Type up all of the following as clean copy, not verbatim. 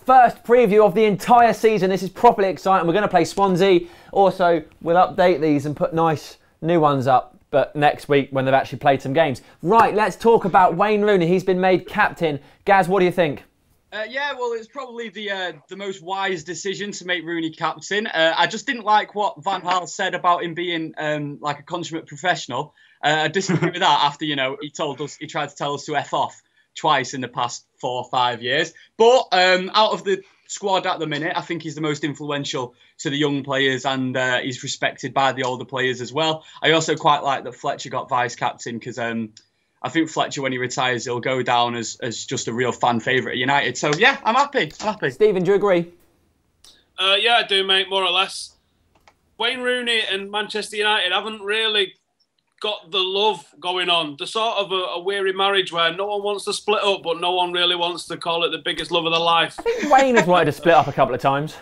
first preview of the entire season. This is properly exciting. We're going to play Swansea. Also, we'll update these and put nice new ones up, but next week when they've actually played some games. Right, let's talk about Wayne Rooney. He's been made captain. Gaz, what do you think? Yeah, well, it's probably the most wise decision to make Rooney captain. I just didn't like what Van Gaal said about him being like a consummate professional. I disagree with that after, he tried to tell us to F off twice in the past 4 or 5 years. But out of the squad at the minute, I think he's the most influential to the young players, and he's respected by the older players as well. I also quite like that Fletcher got vice-captain because I think Fletcher, when he retires, he'll go down as just a real fan favourite at United. So, yeah, I'm happy. Stephen, do you agree? Yeah, I do, mate, more or less. Wayne Rooney and Manchester United haven't really got the love going on. They're sort of a weary marriage where no one wants to split up, but no one really wants to call it the biggest love of their life. I think Wayne has wanted to split up a couple of times.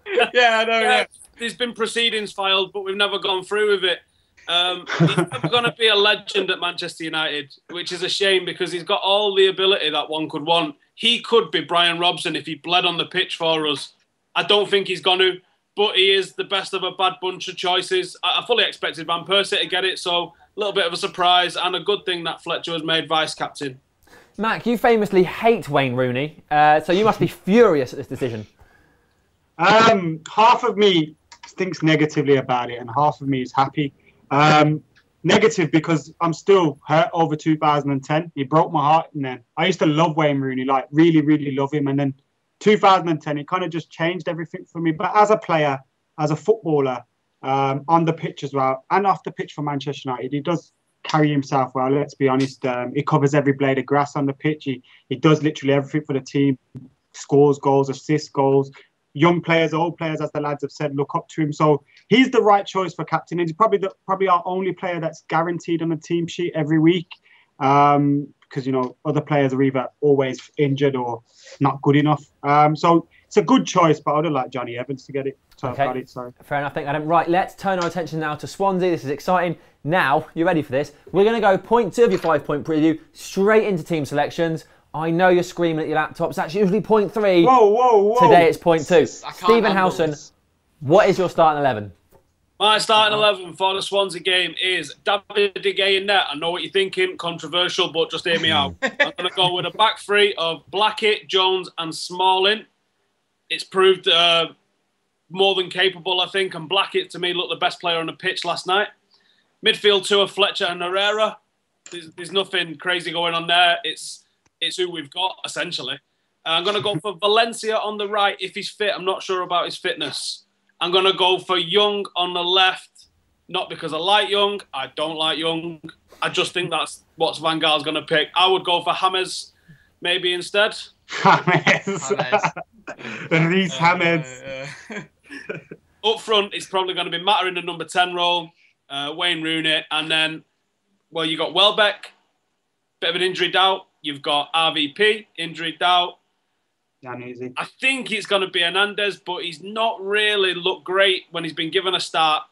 Yeah, I know, yeah. There's been proceedings filed, but we've never gone through with it. He's never going to be a legend at Manchester United, which is a shame because he's got all the ability that one could want. He could be Brian Robson if he bled on the pitch for us. I don't think he's going to, but he is the best of a bad bunch of choices. I fully expected Van Persie to get it, so a little bit of a surprise and a good thing that Fletcher was made vice-captain. Mac, you famously hate Wayne Rooney, so you must be furious at this decision. Half of me thinks negatively about it and half of me is happy. Negative because I'm still hurt over 2010. He broke my heart, and then I used to love Wayne Rooney, like really, really love him. And then 2010, it kind of just changed everything for me. But as a player, as a footballer, on the pitch as well, and off the pitch for Manchester United, he does carry himself well. Let's be honest. He covers every blade of grass on the pitch. He does literally everything for the team. Scores goals, assists goals. Young players, old players, as the lads have said, look up to him. So he's the right choice for captain. He's probably our only player that's guaranteed on the team sheet every week. Because, other players are either always injured or not good enough. So it's a good choice, but I would have liked Johnny Evans to get it. So Okay. I've got it, sorry. Fair enough, thank Adam. Right, let's turn our attention now to Swansea. This is exciting. Now, you ready for this? We're going to go point 2 of your 5-point preview, straight into team selections. I know you're screaming at your laptops. That's usually point 3. Whoa. Today it's point 2. I can't Stephen handle Howson, this. what is your starting 11? My starting 11 for the Swansea game is David De Gea in net. I know what you're thinking, controversial, but just hear me out. I'm going to go with a back three of Blackett, Jones and Smalling. It's proved more than capable, I think, and Blackett, to me, looked the best player on the pitch last night. Midfield 2 of Fletcher and Herrera. There's nothing crazy going on there. It's who we've got, essentially. I'm going to go for Valencia on the right if he's fit. I'm not sure about his fitness. I'm going to go for Young on the left, not because I like Young. I don't like Young. I just think that's what Van Gaal's going to pick. I would go for James maybe instead. James. These James. Up front, it's probably going to be Matter in the number 10 role, Wayne Rooney, and then, well, you got Welbeck, bit of an injury doubt. You've got RVP, injury doubt. Easy. I think it's going to be Hernandez, but he's not really looked great when he's been given a start.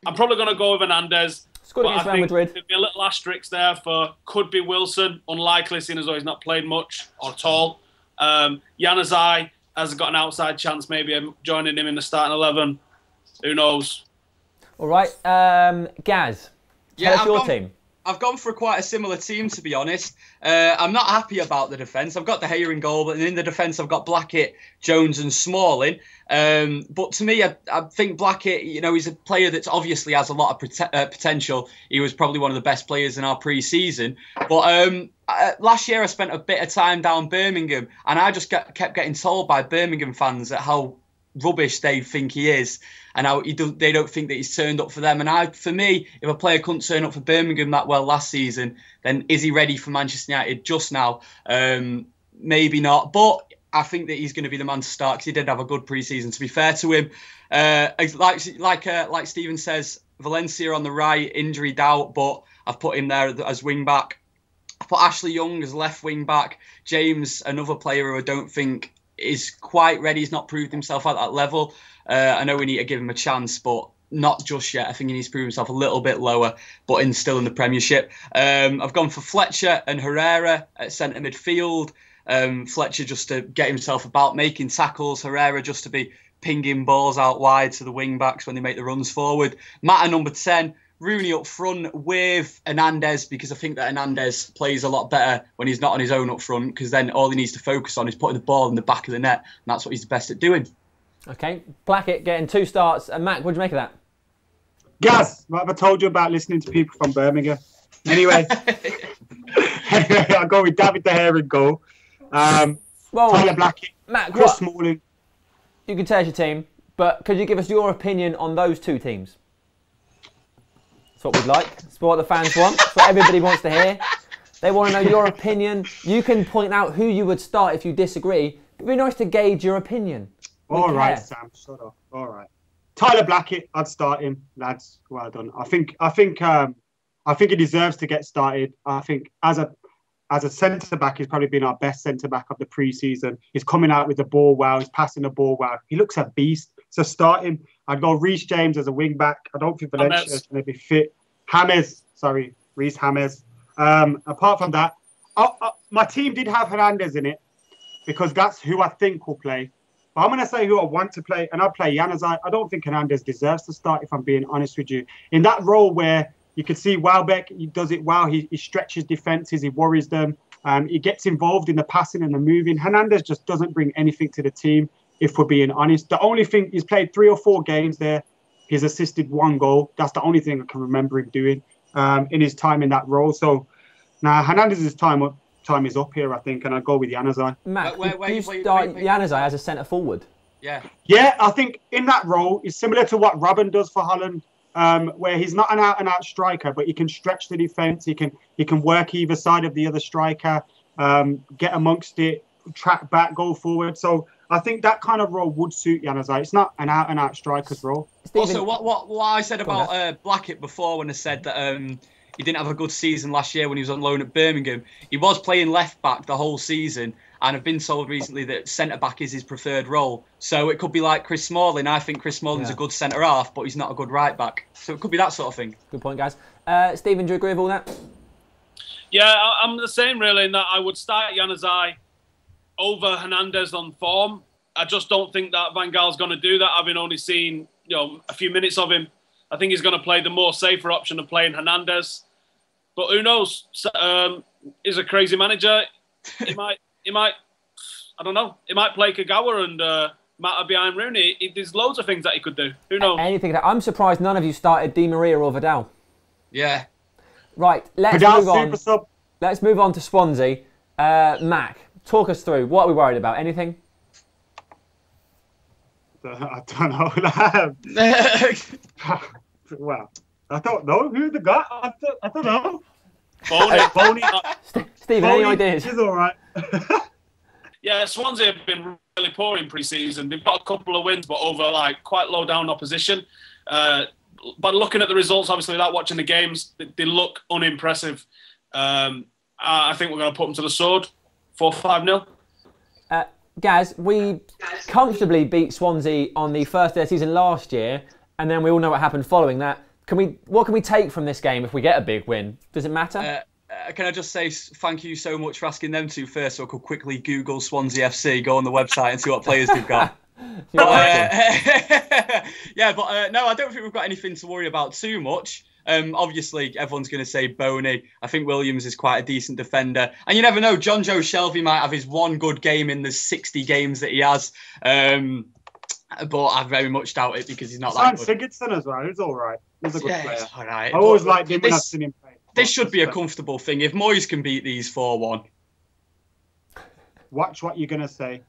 I'm probably going to go with Hernandez. Scored But against I Real think Madrid. there'll be a little asterisk there for could be Wilson. Unlikely, seeing as though he's not played much or at all. Januzaj has got an outside chance, maybe joining him in the starting 11. Who knows? All right, Gaz, tell us your team. I've gone for quite a similar team, to be honest. I'm not happy about the defence. I've got De Gea in goal, but in the defence I've got Blackett, Jones and Smalling. But to me, I think Blackett, he's a player that obviously has a lot of potential. He was probably one of the best players in our pre-season. But last year I spent a bit of time down Birmingham, and I just kept getting told by Birmingham fans that how rubbish they think he is, and how they don't think that he's turned up for them. And for me, if a player couldn't turn up for Birmingham that well last season, then is he ready for Manchester United just now? Maybe not, but I think that he's going to be the man to start because he did have a good pre-season. To be fair to him, like Stephen says, Valencia on the right, injury doubt, but I've put him there as wing back. I put Ashley Young as left wing back. James, another player who I don't think is quite ready. He's not proved himself at that level. I know we need to give him a chance, but not just yet. I think he needs to prove himself a little bit lower, but still in the Premiership. I've gone for Fletcher and Herrera at centre midfield. Fletcher just to get himself about, making tackles. Herrera just to be pinging balls out wide to the wing backs when they make the runs forward. Mata number 10. Rooney up front with Hernandez, because I think that Hernandez plays a lot better when he's not on his own up front, because then all he needs to focus on is putting the ball in the back of the net, and that's what he's the best at doing. Okay, Blackett getting 2 starts. And Mac, what do you make of that? Gaz, what have I told you about listening to people from Birmingham? Anyway, I'll go with David De Gea in goal. Tyler Blackett, Mac, Chris Smalling. You can tell us your team, but could you give us your opinion on those 2 teams? That's what we'd like. That's what the fans want. That's what everybody wants to hear. They want to know your opinion. You can point out who you would start if you disagree. It'd be nice to gauge your opinion. All right, Sam. Shut up. All right. Tyler Blackett, I'd start him, lads. Well done. I think he deserves to get started. I think as a centre back, he's probably been our best centre back of the pre-season. He's coming out with the ball well. He's passing the ball well. He looks a beast. So start him. I'd go Reece James as a wing back. I don't think Valencia's going to be fit. Reece James. Apart from that, my team did have Hernandez in it because that's who I think will play. But I'm going to say who I want to play, and I'll play Januzaj. I don't think Hernandez deserves to start, if I'm being honest with you. In that role where you can see Welbeck, he does it well. He stretches defences, he worries them. He gets involved in the passing and the moving. Hernandez just doesn't bring anything to the team, if we're being honest. The only thing, he's played 3 or 4 games there. He's assisted 1 goal. That's the only thing I can remember him doing in his time in that role. So now Hernandez's time is up here, I think, and I'll go with Januzaj. Matt, do you start Januzaj as a centre forward? Yeah. Yeah, I think in that role, it's similar to what Robin does for Holland, where he's not an out-and-out striker, but he can stretch the defence. He can work either side of the other striker, get amongst it, track back, go forward. So I think that kind of role would suit Januzaj. It's not an out-and-out striker's role. Also, what I said about Blackett before, when I said that he didn't have a good season last year when he was on loan at Birmingham, he was playing left back the whole season, and I've been told recently that centre back is his preferred role. So it could be like Chris Smalling. I think Chris Smalling's a good centre half, but he's not a good right back. So it could be that sort of thing. Good point, guys. Stephen, do you agree with all that? Yeah, I'm the same really, in that I would start Januzaj over Hernandez on form. I just don't think that Van Gaal's going to do that, having only seen a few minutes of him. I think he's going to play the more safer option of playing Hernandez. But who knows? He's a crazy manager. He might. I don't know. He might play Kagawa and Mata behind Rooney. There's loads of things that he could do. Who knows? Anything. I'm surprised none of you started Di Maria or Vidal. Yeah. Right. Let's move on. Let's move on to Swansea. Mac, talk us through. What are we worried about? Anything? I don't know. Well, I don't know who the guy. I don't know. Boney. Stephen, any ideas? He's all right. Yeah, Swansea have been really poor in pre-season. They've got a couple of wins, but over quite low down opposition. But looking at the results, obviously, without watching the games, they look unimpressive. I think we're going to put them to the sword. 4-5-0. Gaz, we comfortably beat Swansea on the first day of the season last year, and then we all know what happened following that. What can we take from this game if we get a big win? Does it matter? Can I just say thank you so much for asking them two first, so I could quickly Google Swansea FC, go on the website and see what players they've got. No, I don't think we've got anything to worry about too much. Obviously, everyone's going to say Boney. I think Williams is quite a decent defender. And you never know, John Joe Shelvey might have his one good game in the 60 games that he has. But I very much doubt it because he's not that good. Sigurdsson as well. He's all right. He's a good player. All right. I always liked him when I've seen him play. This should be a comfortable thing. If Moyes can beat these 4-1. Watch what you're going to say.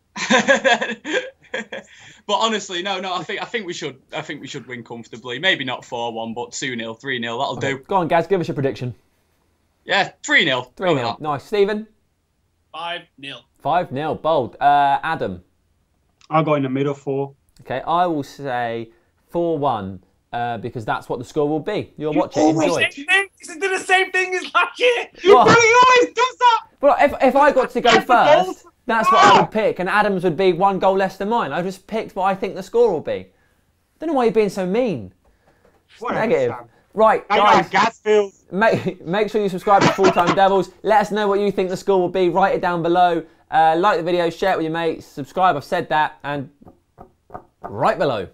But honestly, no. I think we should win comfortably. Maybe not 4-1, but 2-0, 3-0. That'll do. Go on, Gaz. Give us your prediction. Yeah, 3-0. 3-0. Nice. Stephen. 5-0. 5-0. Bold. Adam. I'll go in the middle 4. Okay, I will say 4-1 because that's what the score will be. You'll watch it, enjoy it. He did the same thing as last year. He always does that. Well, if I got to go first, that's what I would pick, and Adam's would be 1 goal less than mine. I just picked what I think the score will be. Don't know why you're being so mean. Negative. Sam. Right, guys. Like make sure you subscribe to Full Time Devils. Let us know what you think the score will be. Write it down below. Like the video, share it with your mates, subscribe, I've said that, and right below.